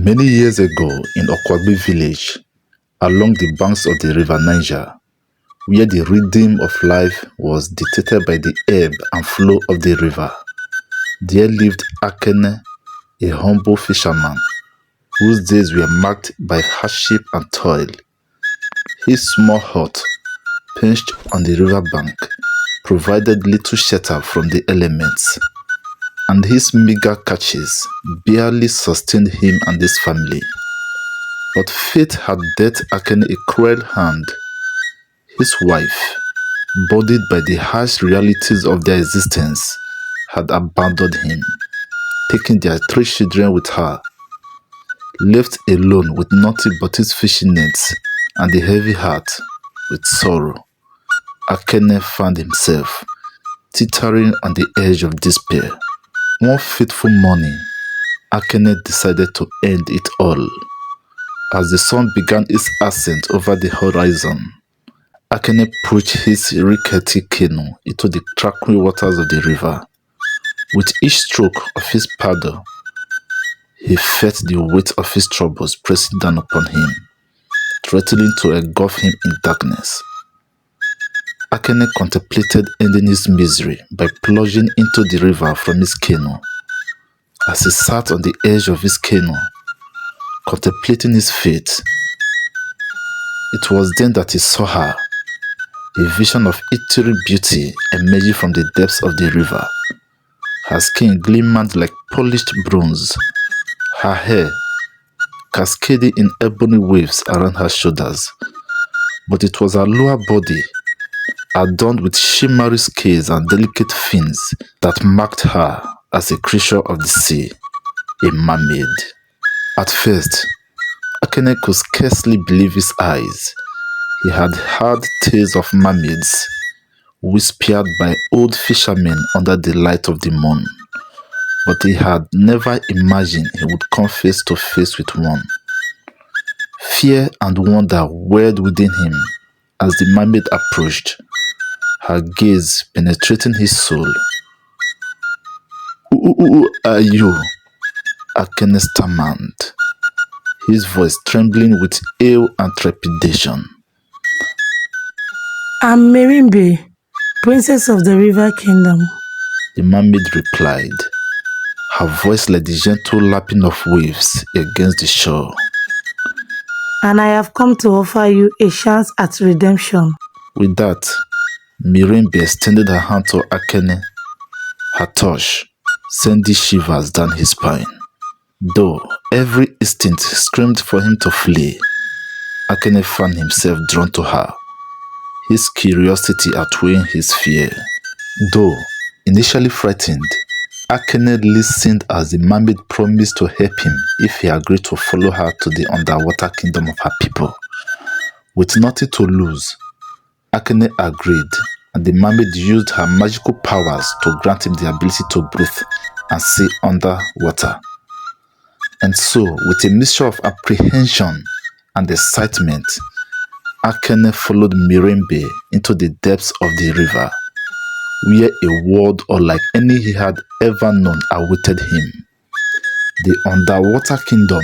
Many years ago in Okwagbe village, along the banks of the river Niger, where the rhythm of life was dictated by the ebb and flow of the river, there lived Akene, a humble fisherman, whose days were marked by hardship and toil. His small hut, perched on the riverbank, provided little shelter from the elements, and his meager catches barely sustained him and his family. But fate had dealt Akene a cruel hand. His wife, burdened by the harsh realities of their existence, had abandoned him, taking their 3 children with her. Left alone with nothing but his fishing nets and a heavy heart with sorrow, Akene found himself teetering on the edge of despair. One fateful morning, Akene decided to end it all. As the sun began its ascent over the horizon, Akene pushed his rickety canoe into the tranquil waters of the river. With each stroke of his paddle, he felt the weight of his troubles pressing down upon him, threatening to engulf him in darkness. Akene contemplated ending his misery by plunging into the river from his canoe. As he sat on the edge of his canoe, contemplating his fate, it was then that he saw her, a vision of ethereal beauty emerging from the depths of the river. Her skin gleamed like polished bronze, her hair cascading in ebony waves around her shoulders, but it was her lower body, adorned with shimmery scales and delicate fins, that marked her as a creature of the sea, a mermaid. At first, Akene could scarcely believe his eyes. He had heard tales of mermaids, whispered by old fishermen under the light of the moon, but he had never imagined he would come face to face with one. Fear and wonder welled within him as the mermaid approached, her gaze penetrating his soul. Who are you? Akene stammered, his voice trembling with awe and trepidation. I'm Mermaid, princess of the river kingdom, the mermaid replied, her voice like the gentle lapping of waves against the shore. And I have come to offer you a chance at redemption. With that, Mermaid extended her hand to Akene. Her touch sending shivers down his spine. Though every instinct screamed for him to flee, Akene found himself drawn to her, his curiosity outweighing his fear. Though initially frightened, Akene listened as the mermaid promised to help him if he agreed to follow her to the underwater kingdom of her people. With nothing to lose, Akene agreed, and the mermaid used her magical powers to grant him the ability to breathe and see underwater. And so, with a mixture of apprehension and excitement, Akene followed Mermaid into the depths of the river, where a world unlike any he had ever known awaited him. The underwater kingdom,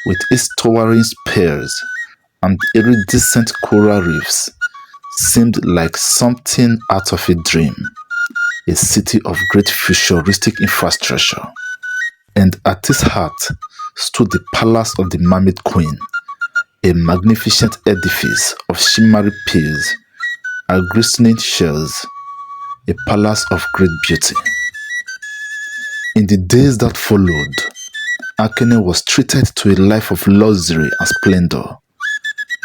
with its towering spires and iridescent coral reefs, seemed like something out of a dream, a city of great futuristic infrastructure. And at its heart stood the palace of the Mermaid Queen, a magnificent edifice of shimmery pearls and glistening shells, a palace of great beauty. In the days that followed, Akene was treated to a life of luxury and splendor.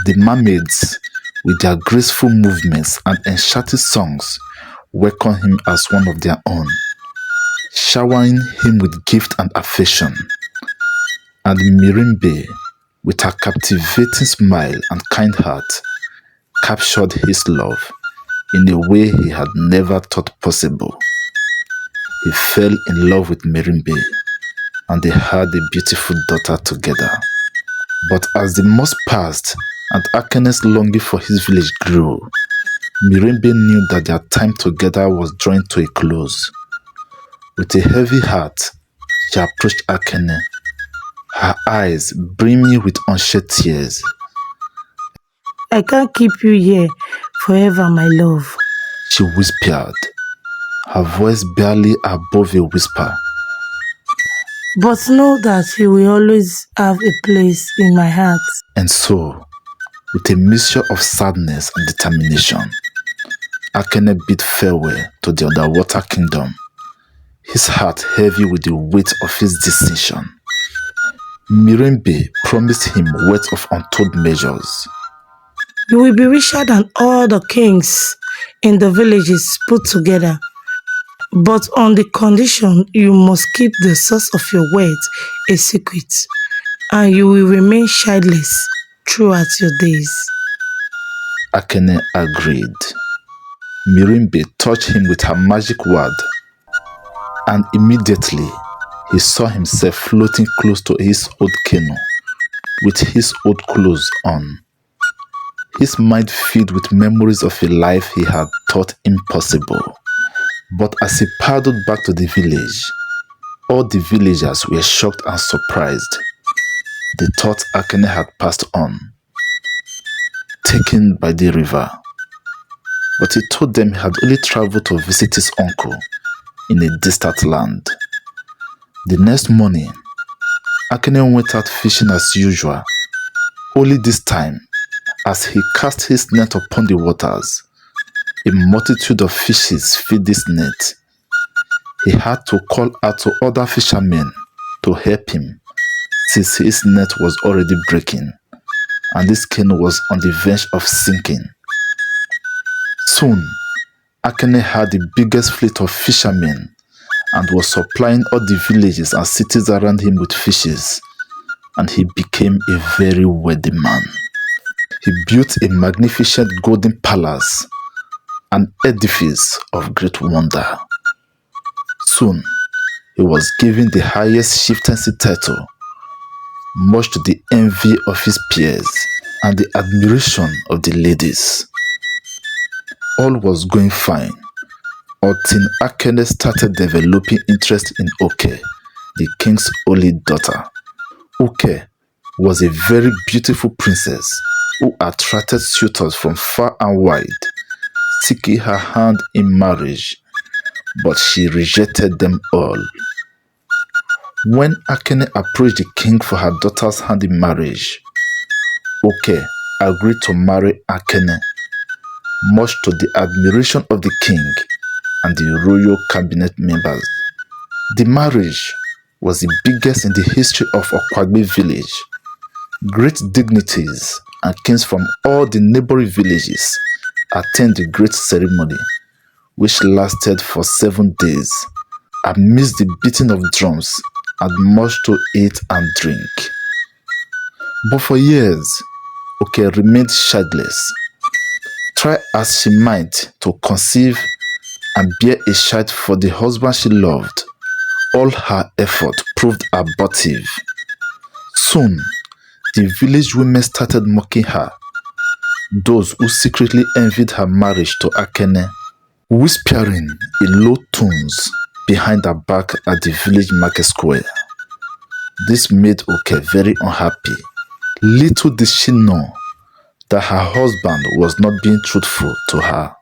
The mermaids, with their graceful movements and enchanting songs, welcomed him as one of their own, showering him with gift and affection. And Mermaid, with her captivating smile and kind heart, captured his love in a way he had never thought possible. He fell in love with Mermaid, and they had a beautiful daughter together. But as the months passed and Akene's longing for his village grew, Mermaid knew that their time together was drawing to a close. With a heavy heart, she approached Akene, her eyes brimming with unshed tears. I can't keep you here forever, my love. She whispered, her voice barely above a whisper. But know that you will always have a place in my heart. And so, with a mixture of sadness and determination, Akene bid farewell to the underwater kingdom, his heart heavy with the weight of his decision. Mermaid promised him wealth of untold measures. You will be richer than all the kings in the villages put together. But on the condition you must keep the source of your wealth a secret, and you will remain childless throughout your days. Akene agreed. Mermaid touched him with her magic word, and immediately he saw himself floating close to his old canoe with his old clothes on. His mind filled with memories of a life he had thought impossible. But as he paddled back to the village, all the villagers were shocked and surprised. They thought Akene had passed on, taken by the river. But he told them he had only traveled to visit his uncle in a distant land. The next morning, Akene went out fishing as usual, only this time, as he cast his net upon the waters, a multitude of fishes filled this net. He had to call out to other fishermen to help him, since his net was already breaking, and this canoe was on the verge of sinking. Soon, Akene had the biggest fleet of fishermen and was supplying all the villages and cities around him with fishes, and he became a very wealthy man. He built a magnificent golden palace, an edifice of great wonder. Soon, he was given the highest chieftaincy title, much to the envy of his peers and the admiration of the ladies. All was going fine until Akene started developing interest in Oke, the king's only daughter. Oke was a very beautiful princess who attracted suitors from far and wide, seeking her hand in marriage, but she rejected them all. When Akene approached the king for her daughter's hand in marriage, Oke agreed to marry Akene, much to the admiration of the king and the royal cabinet members. The marriage was the biggest in the history of Okwagbe village. Great dignitaries and kings from all the neighboring villages attended the great ceremony, which lasted for 7 days, amidst the beating of drums and much to eat and drink. But for years, Oke remained childless. Try as she might to conceive and bear a child for the husband she loved, all her effort proved abortive. Soon, the village women started mocking her, those who secretly envied her marriage to Akene, whispering in low tones behind her back at the village market square. This made Oke very unhappy. Little did she know that her husband was not being truthful to her.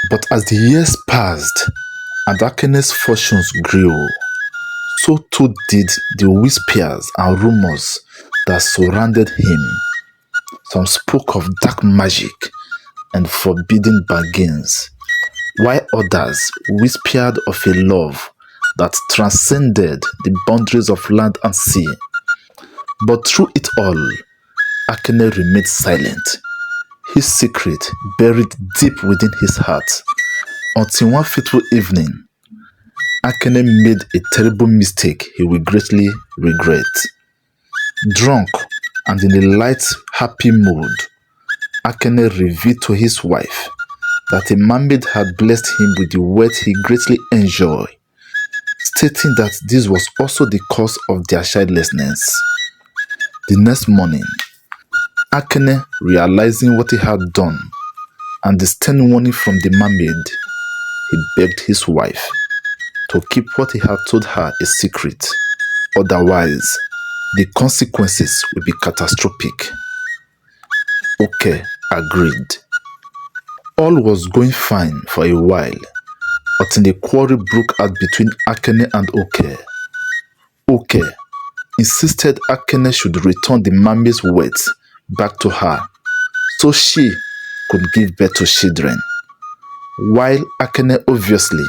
But as the years passed and Akene's fortunes grew, so too did the whispers and rumors that surrounded him. Some spoke of dark magic and forbidden bargains, while others whispered of a love that transcended the boundaries of land and sea. But through it all, Akene remained silent, his secret buried deep within his heart, until one fateful evening, Akene made a terrible mistake he will greatly regret. Drunk and in a light, happy mood, Akene revealed to his wife that a mermaid had blessed him with the wealth he greatly enjoyed, stating that this was also the cause of their childlessness. The next morning, Akene, realizing what he had done and the stern warning from the mermaid, he begged his wife to keep what he had told her a secret. Otherwise, The consequences will be catastrophic. Oke agreed. All was going fine for a while until the quarrel broke out between Akene and Oke. Oke insisted Akene should return the Mermaid's words back to her so she could give birth to children, while Akene obviously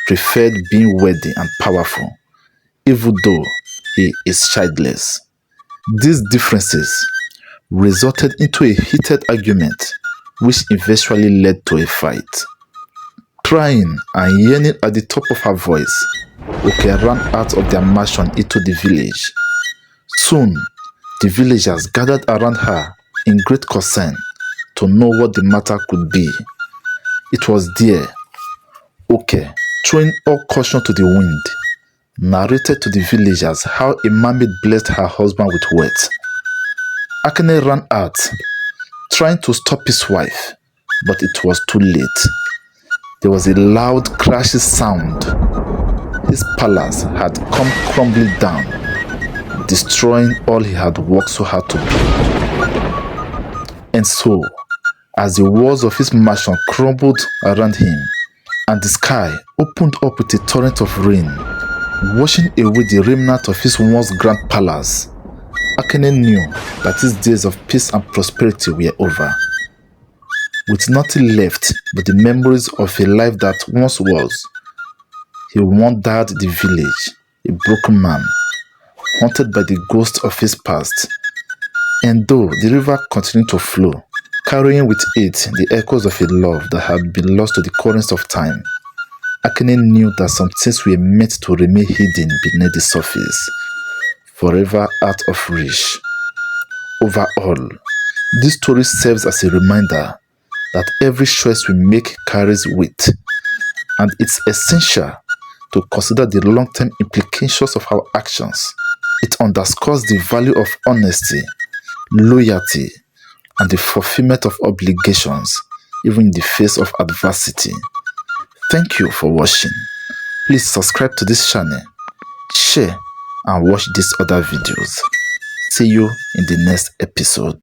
preferred being wealthy and powerful, even though he is childless. These differences resulted into a heated argument which eventually led to a fight. Crying and yelling at the top of her voice, Oke ran out of their mansion into the village. Soon, the villagers gathered around her in great concern to know what the matter could be. It was there Oke, throwing all caution to the wind, narrated to the villagers how a mermaid blessed her husband with wealth. Akene ran out, trying to stop his wife, but it was too late. There was a loud crashing sound. His palace had come crumbling down, destroying all he had worked so hard to build. And so, as the walls of his mansion crumbled around him, and the sky opened up with a torrent of rain, washing away the remnant of his once grand palace, Akene knew that his days of peace and prosperity were over. With nothing left but the memories of a life that once was, he wandered the village, a broken man, haunted by the ghosts of his past. And though the river continued to flow, carrying with it the echoes of a love that had been lost to the currents of time, Akene knew that some things were meant to remain hidden beneath the surface, forever out of reach. Overall, this story serves as a reminder that every choice we make carries weight, and it's essential to consider the long-term implications of our actions. It underscores the value of honesty, loyalty, and the fulfillment of obligations, even in the face of adversity. Thank you for watching. Please subscribe to this channel, share, and watch these other videos. See you in the next episode.